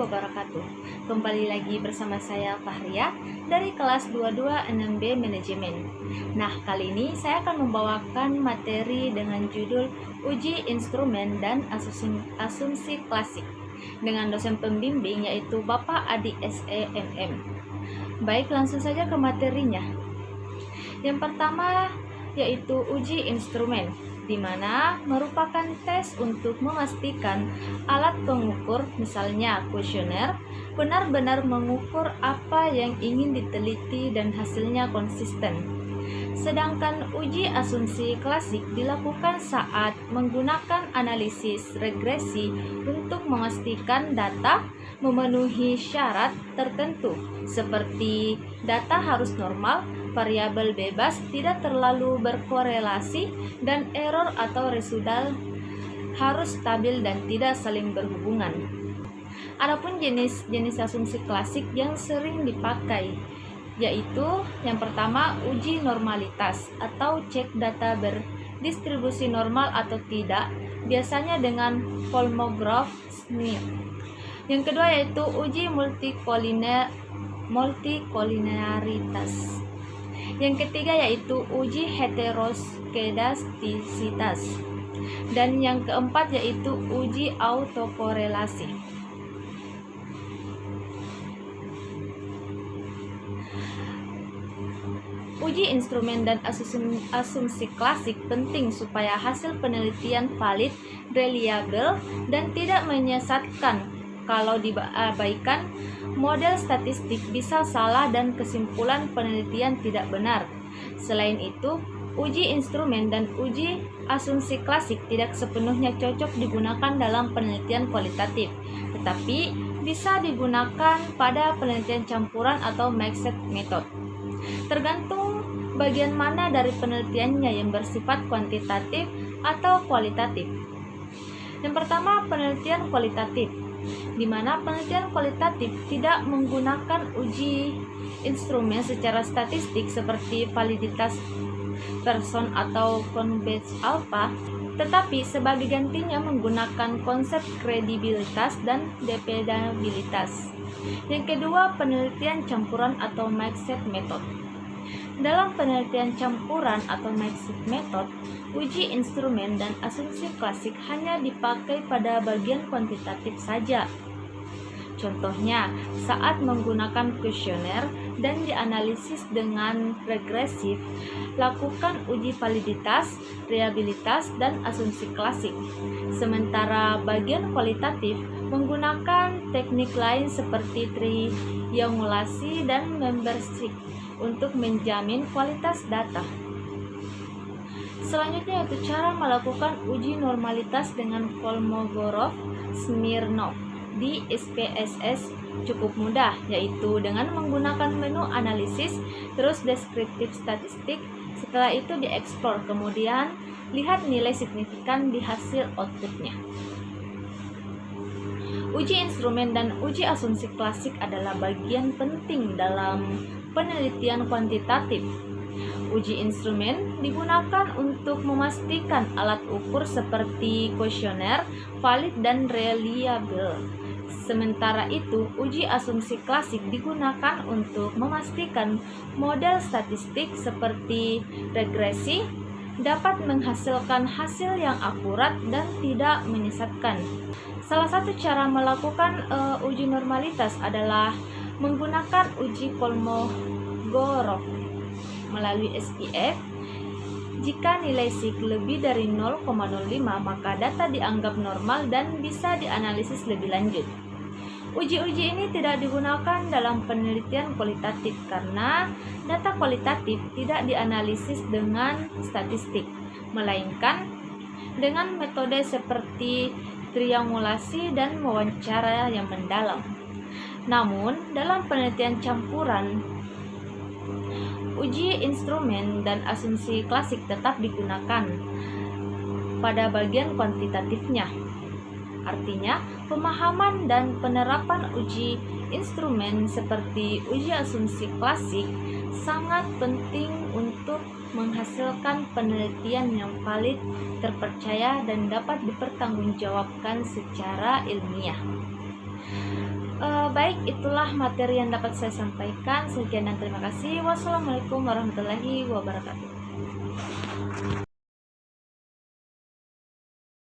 wabarakatuh. Kembali lagi bersama saya Fahria dari kelas 22 6B Manajemen. Nah, kali ini saya akan membawakan materi dengan judul Uji Instrumen dan Asumsi Klasik dengan dosen pembimbing yaitu Bapak Adi SEMM. Baik, langsung saja ke materinya. Yang pertama yaitu uji instrumen, di mana merupakan tes untuk memastikan alat pengukur, misalnya kuesioner, benar-benar mengukur apa yang ingin diteliti dan hasilnya konsisten. Sedangkan uji asumsi klasik dilakukan saat menggunakan analisis regresi untuk memastikan data memenuhi syarat tertentu, seperti data harus normal, variabel bebas, tidak terlalu berkorelasi, dan error atau residual harus stabil dan tidak saling berhubungan. Adapun jenis asumsi klasik yang sering dipakai yaitu yang pertama uji normalitas atau cek data berdistribusi normal atau tidak, biasanya dengan Kolmogorov smear. Yang kedua yaitu uji multikoliniaritas. Yang ketiga yaitu uji heteroskedastisitas. Dan yang keempat yaitu uji autokorelasi. Uji instrumen dan asumsi klasik penting supaya hasil penelitian valid, reliable, dan tidak menyesatkan. Kalau diabaikan, model statistik bisa salah dan kesimpulan penelitian tidak benar. Selain itu, uji instrumen dan uji asumsi klasik tidak sepenuhnya cocok digunakan dalam penelitian kualitatif, tetapi bisa digunakan pada penelitian campuran atau mixed method. Tergantung bagian mana dari penelitiannya yang bersifat kuantitatif atau kualitatif. Yang pertama, penelitian kualitatif, di mana penelitian kualitatif tidak menggunakan uji instrumen secara statistik seperti validitas Pearson atau Convex alpha, tetapi sebagai gantinya menggunakan konsep kredibilitas dan dependabilitas. Yang kedua, penelitian campuran atau mixed method. Dalam penelitian campuran atau mixed method, uji instrumen dan asumsi klasik hanya dipakai pada bagian kuantitatif saja. Contohnya, saat menggunakan kuesioner dan dianalisis dengan regresif, lakukan uji validitas, reliabilitas, dan asumsi klasik. Sementara bagian kualitatif menggunakan teknik lain seperti triangulasi dan membership untuk menjamin kualitas data. Selanjutnya yaitu cara melakukan uji normalitas dengan Kolmogorov-Smirnov di SPSS cukup mudah, yaitu dengan menggunakan menu analisis, terus deskriptif statistik, setelah itu dieksplor, kemudian lihat nilai signifikan di hasil outputnya. Uji instrumen dan uji asumsi klasik adalah bagian penting dalam penelitian kuantitatif. Uji instrumen digunakan untuk memastikan alat ukur seperti kuesioner valid dan reliable. Sementara itu, uji asumsi klasik digunakan untuk memastikan model statistik seperti regresi dapat menghasilkan hasil yang akurat dan tidak menyesatkan. Salah satu cara melakukan uji normalitas adalah menggunakan uji Kolmogorov melalui SPF. Jika nilai sig lebih dari 0,05, maka data dianggap normal dan bisa dianalisis lebih lanjut. Uji-uji ini tidak digunakan dalam penelitian kualitatif karena data kualitatif tidak dianalisis dengan statistik, melainkan dengan metode seperti triangulasi dan wawancara yang mendalam. Namun, dalam penelitian campuran, uji instrumen dan asumsi klasik tetap digunakan pada bagian kuantitatifnya. Artinya, pemahaman dan penerapan uji instrumen seperti uji asumsi klasik sangat penting untuk menghasilkan penelitian yang valid, terpercaya, dan dapat dipertanggungjawabkan secara ilmiah. Baik, itulah materi yang dapat saya sampaikan. Sekian dan terima kasih. Wassalamualaikum warahmatullahi wabarakatuh.